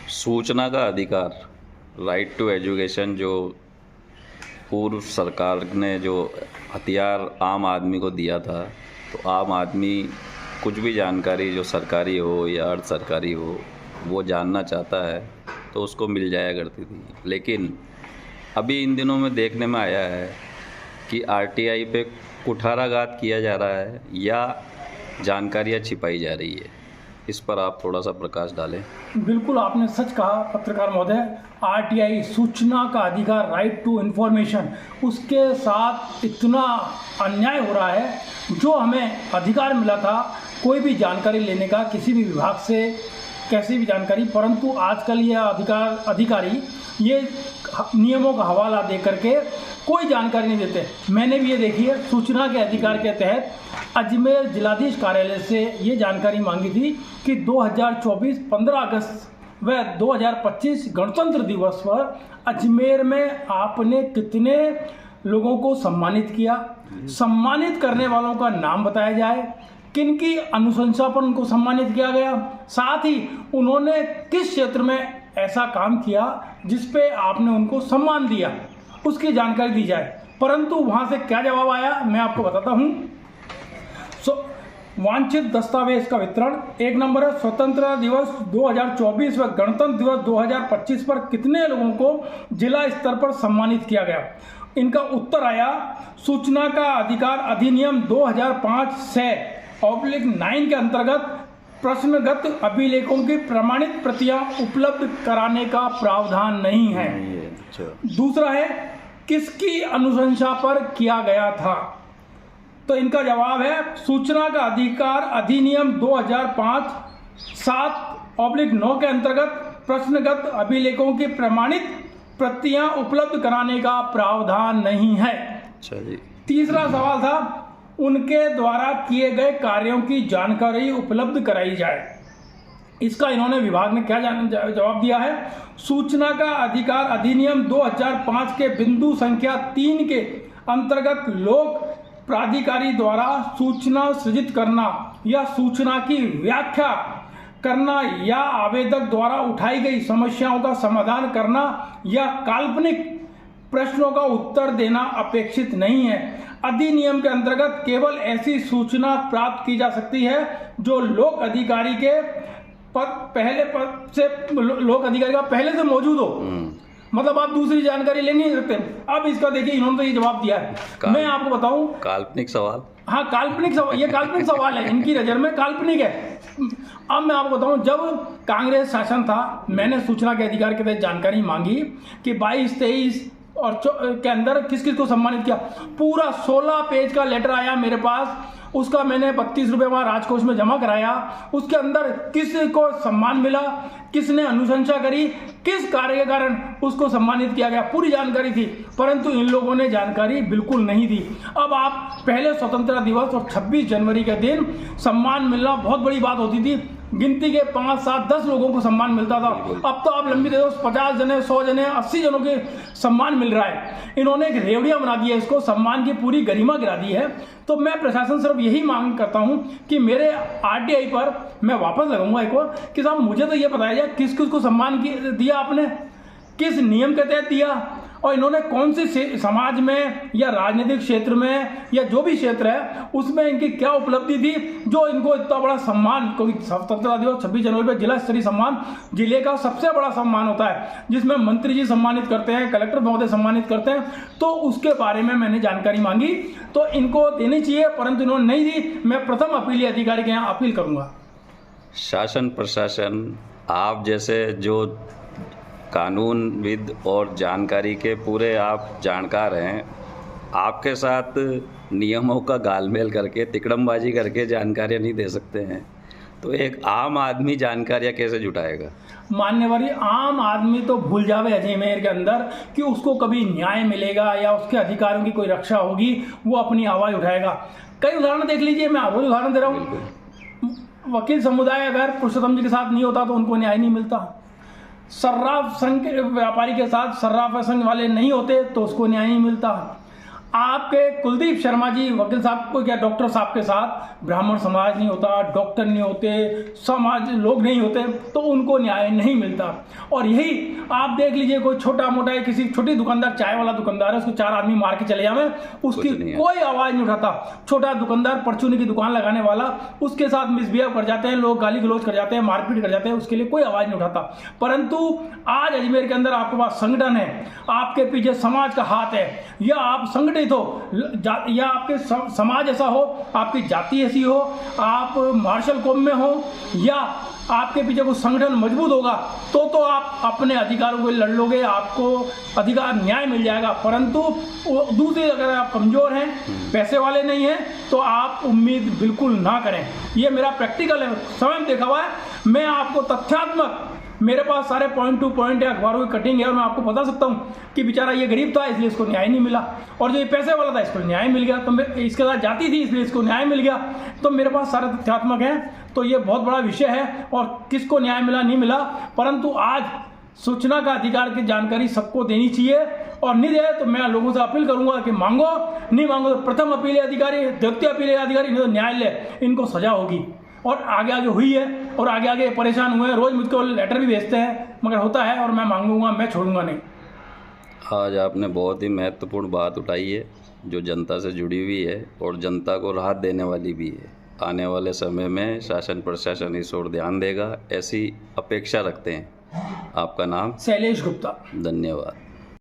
सूचना का अधिकार, राइट टू एजुकेशन, जो पूर्व सरकार ने जो हथियार आम आदमी को दिया था, तो आम आदमी कुछ भी जानकारी जो सरकारी हो या अर्ध सरकारी हो वो जानना चाहता है तो उसको मिल जाया करती थी। लेकिन अभी इन दिनों में देखने में आया है कि आरटीआई पे कुठाराघात किया जा रहा है या जानकारियाँ छिपाई जा रही है। इस पर आप थोड़ा सा प्रकाश डालें। बिल्कुल, आपने सच कहा पत्रकार महोदय। आरटीआई, सूचना का अधिकार, राइट टू इन्फॉर्मेशन, उसके साथ इतना अन्याय हो रहा है। जो हमें अधिकार मिला था कोई भी जानकारी लेने का किसी भी विभाग से, कैसी भी जानकारी, परंतु आजकल ये अधिकारी ये नियमों का हवाला दे करके कोई जानकारी नहीं देते। मैंने भी ये देखी है, सूचना के अधिकार के तहत अजमेर जिलाधीश कार्यालय से ये जानकारी मांगी थी कि 2024 15 अगस्त व 2025 गणतंत्र दिवस पर अजमेर में आपने कितने लोगों को सम्मानित किया, सम्मानित करने वालों का नाम बताया जाए, किनकी अनुशंसा पर उनको सम्मानित किया गया, साथ ही उन्होंने किस क्षेत्र में ऐसा काम किया जिस पे आपने उनको सम्मान दिया, उसकी जानकारी दी जाए। परंतु वहाँ से क्या जवाब आया मैं आपको बताता हूँ। वांछित दस्तावेज का वितरण, एक नंबर है स्वतंत्रता दिवस 2024 व गणतंत्र दिवस 2025 पर कितने लोगों को जिला स्तर पर सम्मानित किया गया। इनका उत्तर आया, सूचना का अधिकार अधिनियम 2005 से /9 के अंतर्गत प्रश्नगत अभिलेखों की प्रमाणित प्रतियां उपलब्ध कराने का प्रावधान नहीं है। दूसरा है, किसकी अनुशंसा पर किया गया था, तो इनका जवाब है सूचना का अधिकार अधिनियम 2005 7/9 के अंतर्गत प्रश्नगत अभिलेखों की प्रमाणित प्रतियां उपलब्ध कराने का प्रावधान नहीं है। तीसरा सवाल था, उनके द्वारा किए गए कार्यों की जानकारी उपलब्ध कराई जाए। इसका इन्होंने विभाग ने क्या जवाब दिया है, सूचना का अधिकार अधिनियम 2005 के बिंदु संख्या 3 के अंतर्गत लोक प्राधिकारी द्वारा सूचना सृजित करना या सूचना की व्याख्या करना या आवेदक द्वारा उठाई गई समस्याओं का समाधान करना या काल्पनिक प्रश्नों का उत्तर देना अपेक्षित नहीं है। अधिनियम के अंतर्गत केवल ऐसी सूचना प्राप्त की जा सकती है जो लोक अधिकारी के लोक अधिकारी का पहले से मौजूद हो। मतलब आप दूसरी जानकारी ले नहीं सकते। अब इसका देखिए, इन्होंने तो ये जवाब दिया है। मैं आपको बताऊं, काल्पनिक सवाल, हाँ काल्पनिक सवाल, ये काल्पनिक सवाल है, इनकी नजर में काल्पनिक है। अब मैं आपको बताऊं, जब कांग्रेस शासन था मैंने सूचना के अधिकार के तहत जानकारी मांगी कि 22, 23 और के अंदर किस किस को सम्मानित किया। पूरा 16 पेज का लेटर आया मेरे पास, उसका मैंने 32 रुपये वहाँ राजकोष में जमा कराया। उसके अंदर किस को सम्मान मिला, किसने अनुशंसा करी, किस कार्य के कारण उसको सम्मानित किया गया, पूरी जानकारी थी। परंतु इन लोगों ने जानकारी बिल्कुल नहीं दी। अब आप पहले स्वतंत्रता दिवस और 26 जनवरी के दिन सम्मान मिलना बहुत बड़ी बात होती थी। गिनती के 5, 7, 10 लोगों को सम्मान मिलता था। अब तो आप लंबी देर 50 जने, 100 जने, 80 जनों के सम्मान मिल रहा है। इन्होंने एक रेवड़िया बना दी है, इसको सम्मान की पूरी गरिमा गिरा दी है। तो मैं प्रशासन से यही मांग करता हूं कि मेरे आरटीआई पर मैं वापस लगाऊंगा एक और, कि साहब मुझे तो ये बताया जाए किस किस को सम्मान दिया आपने, किस नियम के तहत दिया, और इन्होंने कौन से समाज में या राजनीतिक क्षेत्र में या जो भी क्षेत्र है उसमें इनकी क्या उपलब्धि थी जो इनको इतना बड़ा सम्मान। क्योंकि स्वतंत्रता दिवस 26 जनवरी पर जिला स्तरीय सम्मान जिले का सबसे बड़ा सम्मान होता है, जिसमें मंत्री जी सम्मानित करते हैं, कलेक्टर महोदय सम्मानित करते हैं। तो उसके बारे में मैंने जानकारी मांगी तो इनको देनी चाहिए, परंतु इन्होंने नहीं दी। मैं प्रथम अपीली अधिकारी के यहाँ अपील करूंगा। शासन प्रशासन, आप जैसे जो कानूनविद और जानकारी के पूरे आप जानकार हैं, आपके साथ नियमों का गालमेल करके, तिकड़मबाजी करके जानकारियाँ नहीं दे सकते हैं, तो एक आम आदमी जानकारियाँ कैसे जुटाएगा। मान्यवर, आम आदमी तो भूल जावे अजमेर के अंदर कि उसको कभी न्याय मिलेगा या उसके अधिकारों की कोई रक्षा होगी, वो अपनी आवाज़ उठाएगा। कई उदाहरण देख लीजिए, मैं रोज उदाहरण दे रहा हूँ। वकील समुदाय अगर पुरुषोत्तम जी के साथ नहीं होता तो उनको न्याय नहीं मिलता। सर्राफ संघ के व्यापारी के साथ सर्राफ संघ वाले नहीं होते तो उसको न्याय नहीं मिलता। आपके कुलदीप शर्मा जी वकील साहब को या डॉक्टर साहब के साथ ब्राह्मण समाज नहीं होता, डॉक्टर नहीं होते, समाज लोग नहीं होते, तो उनको न्याय नहीं मिलता। और यही आप देख लीजिए, कोई छोटा मोटा किसी छोटी दुकानदार, चाय वाला दुकानदार है, उसको 4 आदमी मार के चले जावे, उसकी कोई आवाज़ नहीं उठाता। छोटा दुकानदार, परचूनी की दुकान लगाने वाला, उसके साथ मिसबिहेव कर जाते हैं लोग, गाली गलौज कर जाते हैं, मारपीट कर जाते हैं, उसके लिए कोई आवाज़ नहीं उठाता। परंतु आज अजमेर के अंदर आपके पास संगठन है, आपके पीछे समाज का हाथ है, या आप संगठित हो, या आपके समाज ऐसा हो, आपकी जाति ऐसी हो, आप मार्शल कॉम में हो, या आपके पीछे कोई संगठन मजबूत होगा, तो आप अपने अधिकारों को लड़ लोगे, आपको अधिकार न्याय मिल जाएगा। परंतु दूसरी, अगर आप कमज़ोर हैं, पैसे वाले नहीं हैं, तो आप उम्मीद बिल्कुल ना करें। ये मेरा प्रैक्टिकल है, स्वयं देखा हुआ है। मैं आपको तथ्यात्मक, मेरे पास सारे पॉइंट टू पॉइंट है, अखबारों की कटिंग है, और मैं आपको बता सकता हूँ कि बेचारा ये गरीब था इसलिए इसको न्याय नहीं मिला, और जो ये पैसे वाला था इसको न्याय मिल गया, तो इसके साथ जाति थी इसलिए इसको न्याय मिल गया। तो मेरे पास सारे तथ्यात्मक हैं। तो ये बहुत बड़ा विषय है, और किसको न्याय मिला नहीं मिला, परंतु आज सूचना का अधिकार की जानकारी सबको देनी चाहिए, और नहीं दे तो मैं लोगों से अपील करूंगा कि मांगो, नहीं मांगो तो प्रथम अपील अधिकारी, द्वितीय अपील अधिकारी, नहीं तो न्यायालय, इनको सजा होगी। और आगे आगे हुई है, और आगे आगे परेशान हुए हैं, रोज़ मुझको लेटर भी भेजते हैं, मगर होता है, और मैं मांगूंगा, मैं छोड़ूंगा नहीं। आज आपने बहुत ही महत्वपूर्ण बात उठाई है, जो जनता से जुड़ी हुई है और जनता को राहत देने वाली भी है। आने वाले समय में शासन प्रशासन इस ओर ध्यान देगा, ऐसी अपेक्षा रखते हैं। आपका नाम? शैलेश गुप्ता। धन्यवाद।